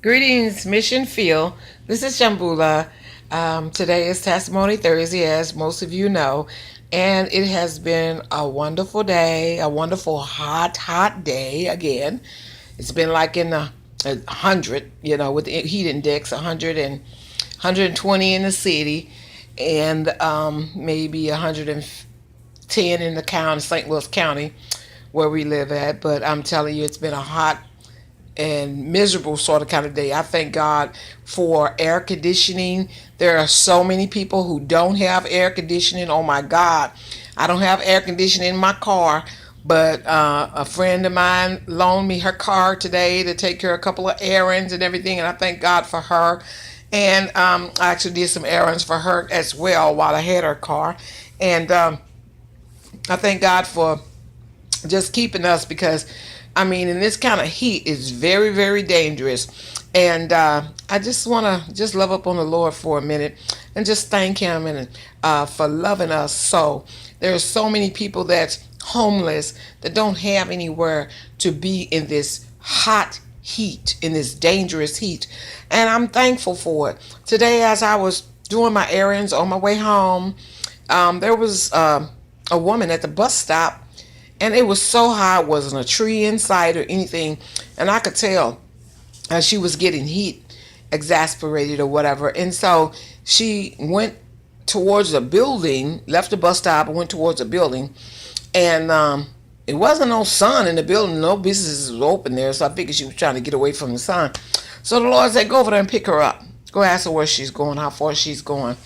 Greetings, Mission Field. This is Chambula. Today is Testimony Thursday, as most of you know, and it has been a wonderful day, a wonderful hot day again. It's been like in the 100, with the heat index, 100 and 120 in the city, and maybe 110 in the county, St. Louis County, where we live at. But I'm telling you, it's been a hot and miserable sort of kind of day. I thank God for air conditioning. There are so many people who don't have air conditioning. Oh my God. I don't have air conditioning in my car, but a friend of mine loaned me her car today to take care of a couple of errands and everything, and I thank God for her. And I actually did some errands for her as well while I had her car. And I thank God for just keeping us, because I mean, in this kind of heat, it's very, very dangerous. And I just want to just love up on the Lord for a minute and just thank him and for loving us. So there's so many people that's homeless, that don't have anywhere to be in this hot heat, in this dangerous heat. And I'm thankful for it. Today, as I was doing my errands on my way home, there was a woman at the bus stop, and it was so hot, it wasn't a tree in sight or anything, and I could tell she was getting heat exasperated or whatever. And so she went towards a building, left the bus stop and went towards a building, and it wasn't no sun in the building, no businesses was open there, so I figured she was trying to get away from the sun. So the Lord said, go over there and pick her up, go ask her where she's going, how far she's going.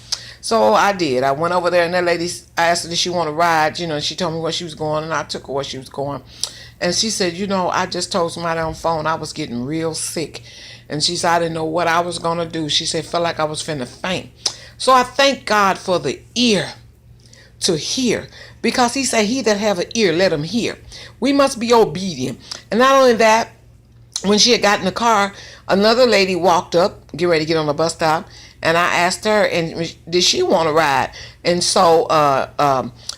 So I did. I went over there, and that lady, I asked her, did she want to ride? She told me where she was going, and I took her where she was going. And she said, I just told somebody on the phone I was getting real sick. And she said, I didn't know what I was going to do. She said, felt like I was finna faint. So I thank God for the ear to hear, because he said, he that have an ear, let him hear. We must be obedient. And not only that, when she had got in the car, another lady walked up, get ready to get on the bus stop, and I asked her, and did she want to ride? And so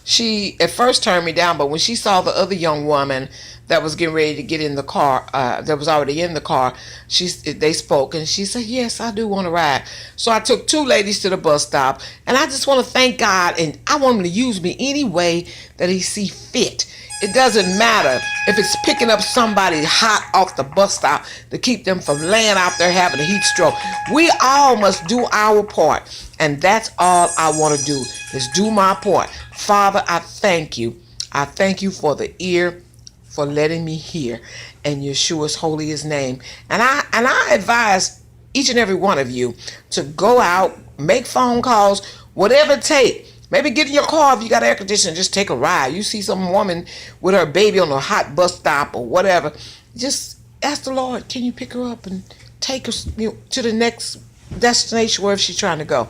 she at first turned me down, but when she saw the other young woman that was getting ready to get in the car, that was already in the car, they spoke, and she said, yes, I do want to ride. So I took two ladies to the bus stop, and I just want to thank God, and I want him to use me any way that he see fit. It doesn't matter if it's picking up somebody hot off the bus stop to keep them from laying out there having a heat stroke. We all must do our part. And that's all I want to do, is do my part. Father, I thank you. I thank you for the ear, for letting me hear. And Yeshua's holy his name. And I advise each and every one of you to go out, make phone calls, whatever it takes. Maybe get in your car if you got air conditioning, just take a ride. You see some woman with her baby on a hot bus stop or whatever, just ask the Lord, can you pick her up and take her to the next destination, wherever she's trying to go.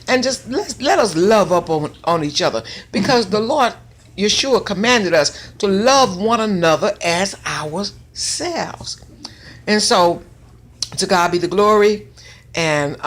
And just let us love up on each other, because the Lord, Yeshua, commanded us to love one another as ourselves. And so, to God be the glory, and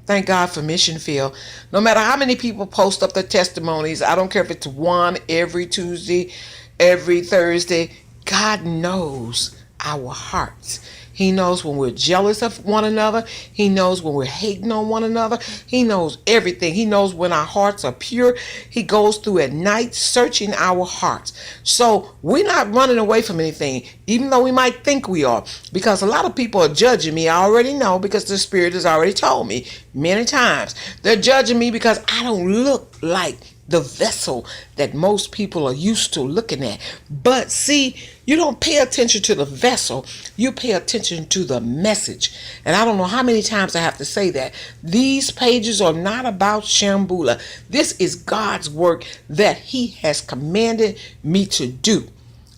thank God for Mission Field. No matter how many people post up their testimonies, I don't care if it's one every Tuesday, every Thursday, God knows our hearts. He knows when we're jealous of one another. He knows when we're hating on one another. He knows everything. He knows when our hearts are pure. He goes through at night searching our hearts. So we're not running away from anything, even though we might think we are. Because a lot of people are judging me. I already know, because the Spirit has already told me many times. They're judging me because I don't look like the vessel that most people are used to looking at. But see, you don't pay attention to the vessel, you pay attention to the message. And I don't know how many times I have to say that. These pages are not about Chambula. This is God's work that he has commanded me to do.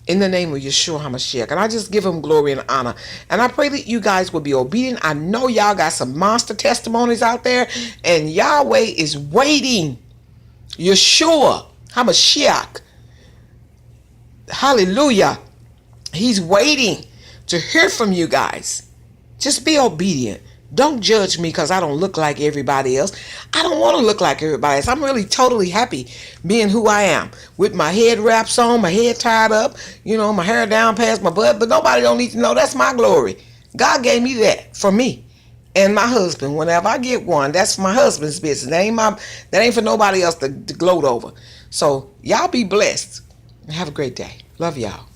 In the name of Yeshua HaMashiach. And I just give him glory and honor. And I pray that you guys will be obedient. I know y'all got some monster testimonies out there, and Yahweh is waiting. Yeshua HaMashiach, hallelujah, he's waiting to hear from you guys. Just be obedient. Don't judge me because I don't look like everybody else. I don't want to look like everybody else. I'm really totally happy being who I am, with my head wraps on, my head tied up, my hair down past my butt. But nobody don't need to know. That's my glory. God gave me that for me and my husband. Whenever I get one, that's my husband's business. That ain't for nobody else to gloat over. So y'all be blessed. Have a great day. Love y'all.